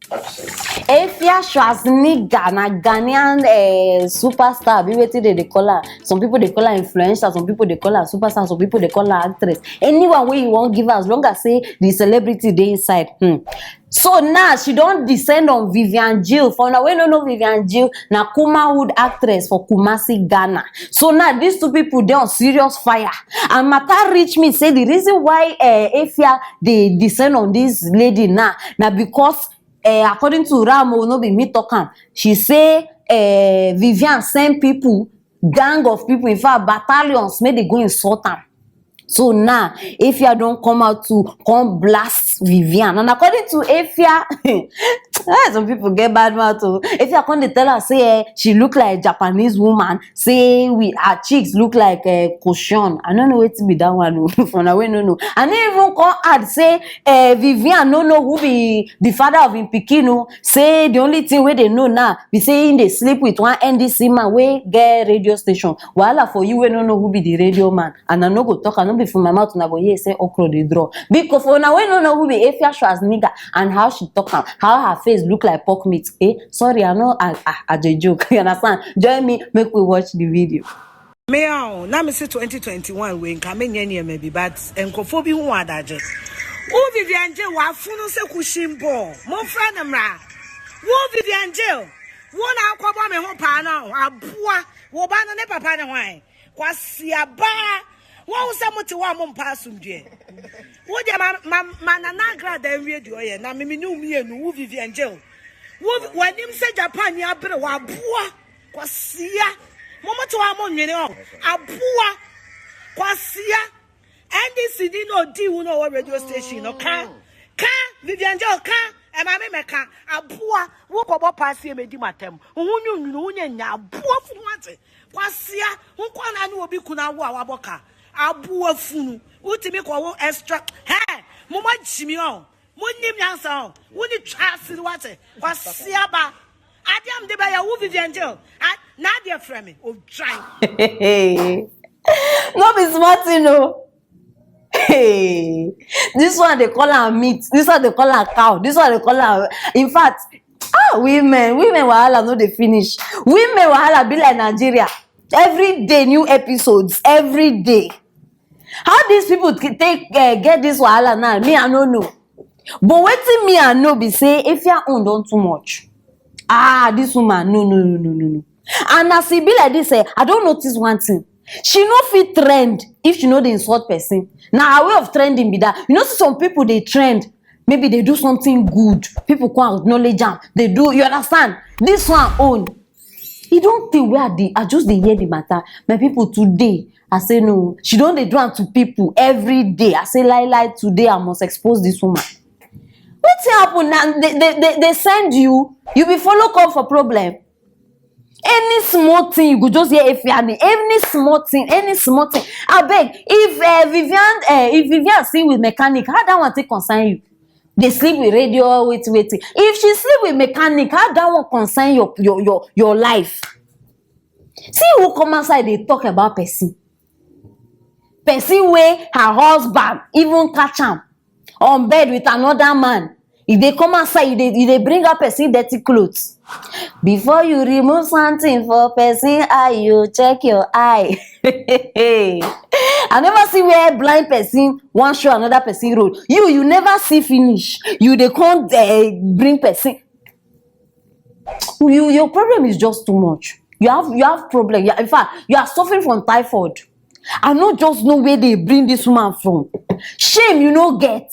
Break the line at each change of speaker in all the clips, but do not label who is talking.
Afia Schwarzenegger, na Ghanaian superstar. Be waiting they call her. Some people they call her influencer. Some people they call her superstar. Some people they call her actress. Anyone way you want give her, as long as say the celebrity they inside. So now she don't descend on Vivian Jill. For now, we don't know Vivian Jill, na Kumawood actress for Kumasi, Ghana. So now these two people they on serious fire. And Mata reach me say the reason why Afia they descend on this lady now because according to Ramo, no be me talking. She say Vivian send people, gang of people, in fact battalions, may they go insult her. So now, Afia don't come out to come blast Vivian. And according to Afia, some people get bad mouth too. Afia come they tell her say she look like a Japanese woman. Say with her cheeks look like a cushion. I don't know where to be that one. For now, we no. And then even come add say Vivian no know who be the father of him Pikino. Say the only thing where they know now be saying they sleep with one NDC man we get radio station. Wahala for you we no know who be the radio man. And I no go talk. I no be from my mouth na go hear say okro dey draw. Because for now we no know who be Afia Schwarzenegger and how she talk am, how her face look like pork meat. Sorry, I know I joke. You understand? Join me, make we watch the video.
Meow, now me say 2021 we nka me nye maybe but enkofo bi hu adaje. Wo Vivian Jill wa funu se kushimbo. Mo friend mra. Wo Vivian Jill. Wo na akwobo me ho pa na aboa. Wo ba no ne papa ne hwan. Kwasi aba. Wo se mo ti wa mo mpa asumdue. Wo de ma na gra da radio ye na me ni umienu wo Vivian Jill. Wo wanim se Japan ya bere wa aboa. Kwasi ya Momo to amo nwene o aboa kwasia NDC di no di wu no radio station no ka Vivian Jill ka e ma me meka aboa wo kobo pass e medi matem hunyu nwunu hunya nya aboa funu ate kwasia nkwa na ne obi kuna wo awaboka aboa funu utimi ko wo extra momo jimi o monim yansa o woni twase wate kwasia ba Adiam de baya wo Vivian Jill. Na dear friend me of try.
No be smart, you know. Hey, this one they call her meat. This one they call her cow. This one they call her. In fact, women wahala no they finish. Women wahala be like Nigeria. Every day new episodes. Every day. How these people take get this wahala now? Me I don't know. But waiting me I know be say if you own don't too much. This woman, no. And as it be like this, I don't notice one thing. She no fit trend if she know the insult person. Now, her way of trending be that. You know, some people, they trend. Maybe they do something good. People can't acknowledge them. They do, you understand? This one own. You don't think where I just they hear the matter. My people today, I say no. She don't they do am to people every day. I say lie, today I must expose this woman. What's happen now? They send you be follow come for problem. Any small thing you could just hear any small thing. I beg if Vivian sleep with mechanic, how that one take concern you? They sleep with radio, wait. If she sleep with mechanic, how that one concern your life? See who come outside they talk about person. Person where her husband even catch him on bed with another man. If they come outside, they bring up person dirty clothes. Before you remove something for person eye, you check your eye. I never see where blind person one show another person road. You never see finish. You they can't bring person. Your problem is just too much. You have problem. In fact, you are suffering from typhoid. I not just know where they bring this woman from. Shame you no get.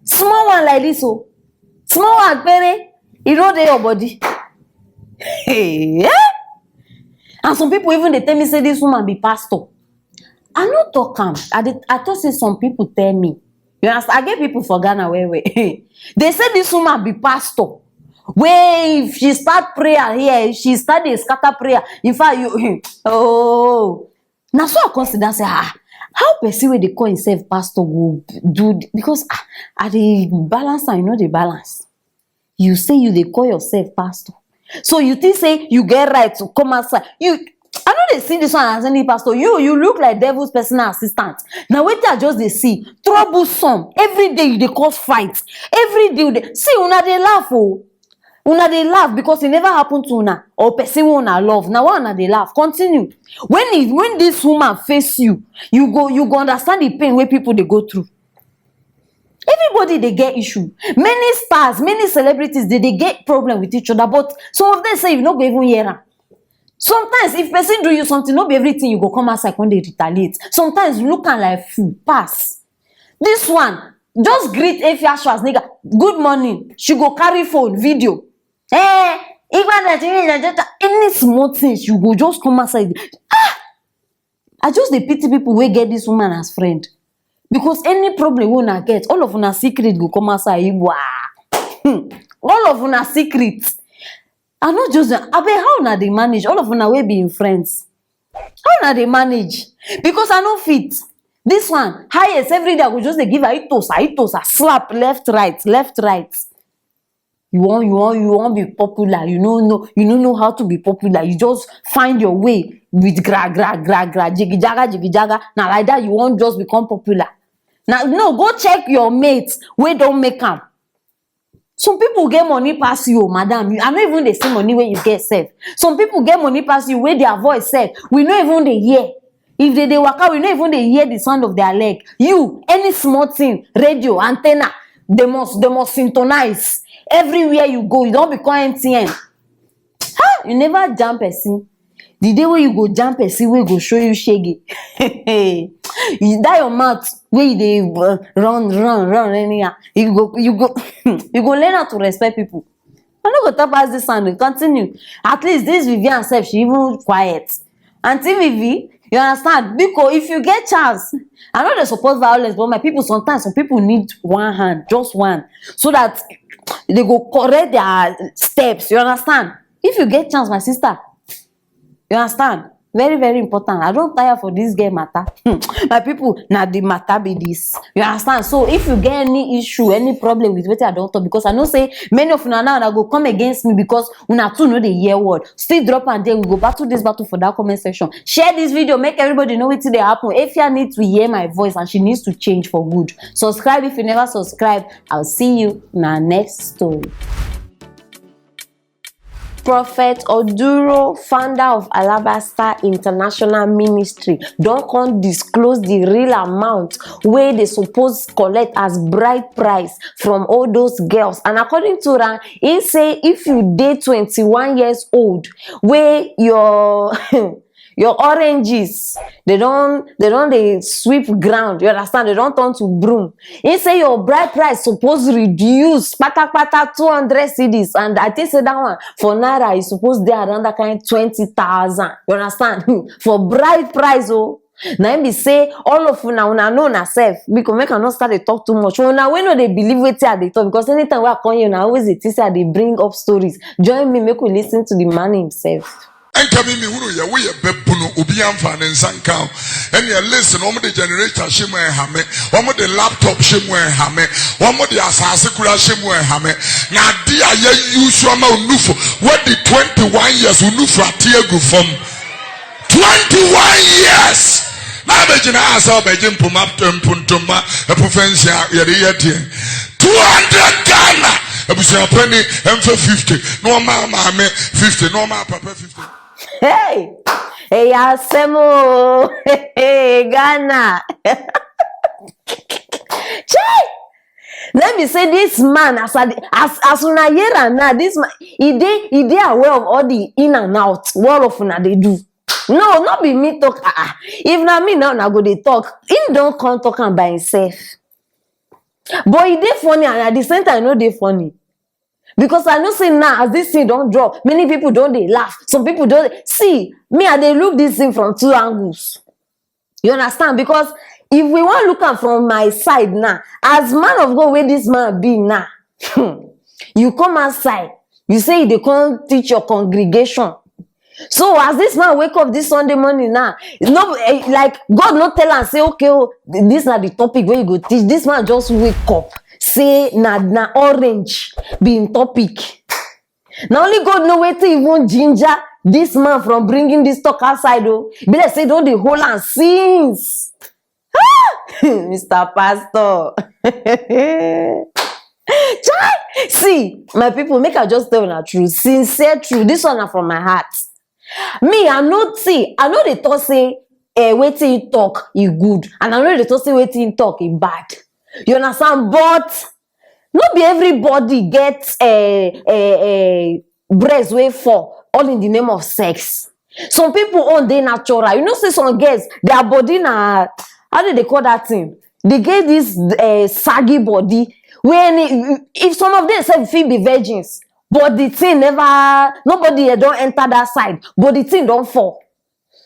Small one like this, oh. Small one, baby. You know they your body. Hey, And some people even they tell me say this woman be pastor. I no talk am. I thought say some people tell me. You understand? I get people for Ghana where they say this woman be pastor. Where if she start prayer here, she start a scatter prayer. In fact, now so I consider say how person where they call himself pastor go do because at the balance and you know the balance. You say they call yourself pastor. So you think say you get right to come outside. I know they see this one as any pastor. You look like devil's personal assistant. Now wait till just they see troublesome. Every day they cause fights. Every day see una they laugh oh. Una they laugh because it never happened to una or person una love. Now why una they laugh? Continue. When this woman face you, you go understand the pain where people they go through. Everybody they get issue. Many stars, many celebrities they get problem with each other, but some of them say you not go even hear am. Sometimes if person do you something, not be everything you go come outside when they retaliate. Sometimes looking like fool, pass. This one, just greet Afia Schwarzenegger. Good morning. She go carry phone, video. Any small things, you go just come outside. I just the pity people will get this woman as friend. Because any problem we una get, all of una secret go come outside. All of una secret. I not just how na they manage. All of una will be in friends. How na they manage? Because I know fit. This one, highest every day I go just they give a itosa, slap left, right. You want be popular. You don't know how to be popular. You just find your way with gra, jiggy jaga. Now like that, you won't just become popular. Now, no, go check your mates. We don't make them. Some people get money pass you, madam. I not even the same money when you get safe. Some people get money pass you where their voice safe. We not even they hear. If they walk out, we not even they hear the sound of their leg. You, any small thing, radio, antenna, they must synchronize. Everywhere you go, you don't become MTN. You never jump person. The day where you go jump person, we go show you shaggy. You die your mouth where they run anyhow. You go you go learn how to respect people. I'm not gonna pass this and continue. At least this Vivian self, she even quiet. Auntie Vivi, you understand? Because if you get chance, I know they support violence, but my people sometimes some people need one hand, just one, so that they go correct their steps. You understand? If you get chance, my sister, you understand? Very, very important. I don't tire for this game matter. My people, now the matter be this. You understand? So if you get any issue, any problem with what I don't talk, because I know say many of you now go come against me because una too know the year word. Still drop and then we go battle this battle for that comment section. Share this video, make everybody know what they happen. If you need to hear my voice and she needs to change for good. Subscribe if you never subscribe. I'll see you in our next story. Prophet Oduro, founder of Alabaster International Ministry, don't come disclose the real amount where they suppose collect as bride price from all those girls. And according to Ran, he say if you date 21 years old, where your oranges they sweep ground, you understand, they don't turn to broom. He say your bride price supposed reduce pata 200 cedis, and I think say that one for naira is supposed they around that kind 20,000, you understand. For bride price oh. Now be say all of una know na self because make I not start to talk too much. Una we know they believe what they talk, because anytime we are calling you now always it is they bring up stories. Join me, make we listen to the man himself.
Enkami mi hunu ya we bebuno obi amfa ne nsanka and you listen omo the generator shemu ehame omo the laptop shemu ehame omo the asase kura shemu ehame na dia ya use ma unufo what the 21 years unufo atiegu from 21 years na bejina asa bejin puma mpuntuma epofensia yede yede 200 Ghana ebusia penny emfa 50 no ma me 50 no ma papa 50.
Hey, Asemo, hey, Ghana. Chai! Let me say this man, as una hear now, this man, he dey aware of all the in and out. What of una they do? No, not be me talk. If na me now, go they talk. He don't come talking by himself. But he dey funny, and at the same time, I know they funny. Because I know say now as this thing don't drop, many people don't they laugh. Some people don't see me and they look this thing from two angles. You understand? Because if we want to look at from my side now, as man of God where this man be now, you come outside, you say they can't teach your congregation. So as this man wake up this Sunday morning now, no, like God not tell and say, okay, oh, this is not the topic where you go teach. This man just wake up. Say na orange being topic. Now only God know where to even ginger this man from bringing this talk outside. Oh, be like say don't the whole and since. Mr. Pastor. Chai! See, my people, make I just tell you truth, sincere truth. This one from my heart. Me, I know the thought say wetin you talk is good, and I know the thought say wetin you talk is bad. You understand? But not be everybody gets breast way fall all in the name of sex. Some people own they natural. You know, say some girls, their body na, how do they call that thing? They get this saggy body. When if some of them say feel be virgins, but the thing never, nobody don't enter that side, but the thing don't fall.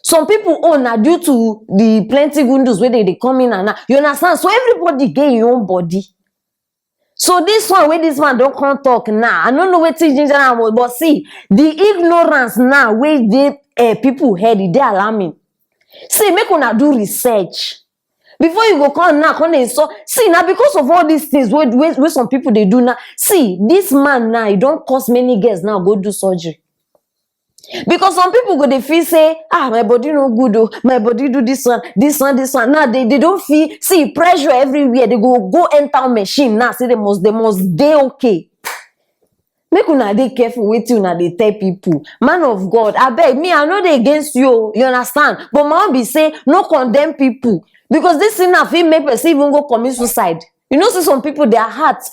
Some people own na due to the plenty windows where they come in and out. You understand? So everybody get your own body. So this one where this man don't come talk now. I don't know what ginger now, but see the ignorance now where they people head it, they alarming. See, make una do research before you go come now. So see now, because of all these things where some people they do now. See this man now, he don't cost many girls now go do surgery. Because some people go they feel say, my body no good, oh, my body do this one. Now they don't feel, see pressure everywhere. They go enter machine now. Say they must they okay. Make una dey careful with you now. They tell people, man of God, I beg me, I know they against you. You understand? But my be say no condemn people, because this thing now feel make person even go commit suicide. You know, see some people, their heart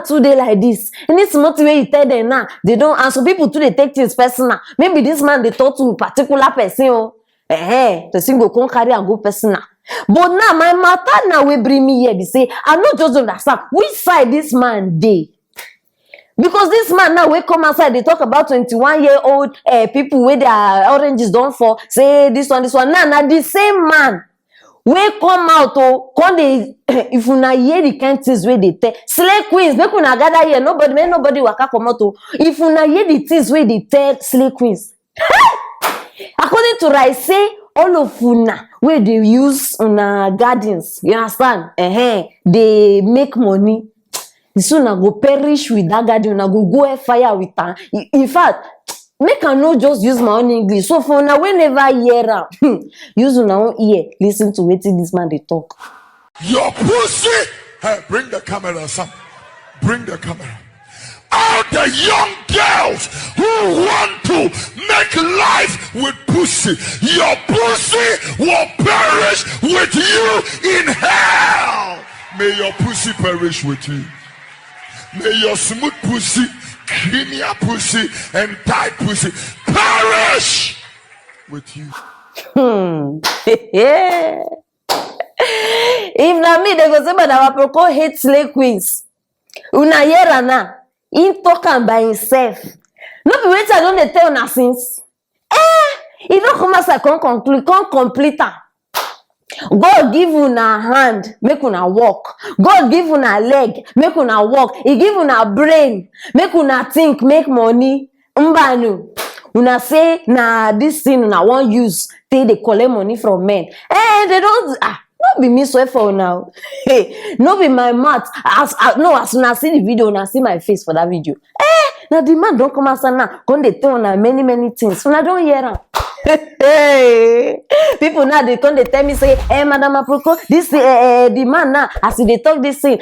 too they like this. And it's not the way you tell them now. They don't, and some people too they take things personal. Maybe this man they talk to a particular person. Oh, the thing go come carry and go personal. But now my matter now will bring me here. They say I not just understand which side this man dey. Because this man now we come outside, they talk about 21-year-old people where their oranges don't fall. Say this one. Now the same man. We come out come they if una hear the kind things where they tell slay queens, make una gather here. Nobody waka come out. If una hear the things where they tell slay queens, according to Rai say all of una where they use una gardens, you understand? They make money. So una go perish with that garden, una go fire with her. In fact, make I not just use my own English. So for now, whenever hear am, use una own ear. Listen to wetin this man they talk.
Your pussy. Hey, bring the camera, son. Bring the camera. All the young girls who want to make life with pussy, your pussy will perish with you in hell. May your pussy perish with you. May your smooth pussy, creamier pussy, and tight pussy perish with you.
If na me, they go say, but our Aproko hate slay queens. Una hear na, he talk am by himself. No be wetin I don dey tell una since. He don't come outside, come complete am. God give una hand, make una walk. God give una leg, make una walk. He give una brain, make una think, make money. Mbanu, una say na this thing una wan use take dey collect money from men. They don't. Not be me swear for now. Hey, no be my mouth. As una see the video, una see my face for that video. Now the man don't come outside now. Come they tell una many things. Una don't hear am. Hey, people now they come they tell me say, Madam Aproko, this the man now as they talk this thing.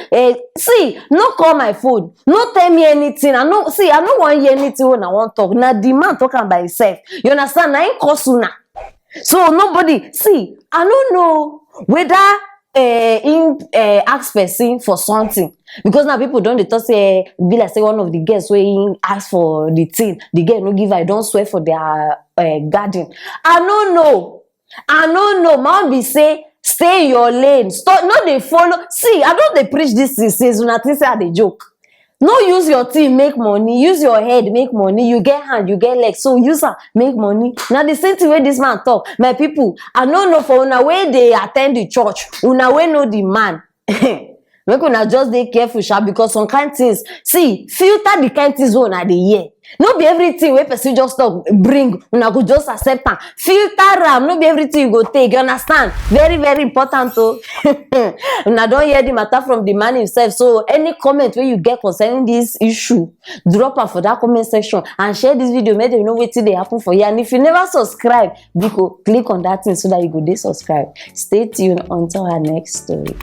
See, no call my phone, no tell me anything. I don't want hear anything when I want talk. Now the man talking by himself. You understand? Now ain't cause una. So nobody see. I don't know whether ask person for something, because now people don't they talk say be like say one of the girls where he ask for the thing, the girl no give, I don't swear for their garden. I don't know. Man be say stay in your lane. Stop. No they follow. See, I don't they preach this since una think say they joke. No use your team make money. Use your head make money. You get hand, you get leg. So use her make money. Now the same thing way this man talk. My people, I don't know for una way they attend the church. Una way know the man. Make una just dey careful sha, because some kind things, see, filter the kind things wey una dey hear. No be everything wey person just talk bring una go just accept am. Filter am, no be everything you go take, you understand? Very very important o. Una don hear the matter from the man himself, so any comment wey you get concerning this issue, drop am for that comment section and share this video make dem know wetin dey happen for here. And if you never subscribe, biko click on that thing so that you go dey subscribe. Stay tuned until our next story.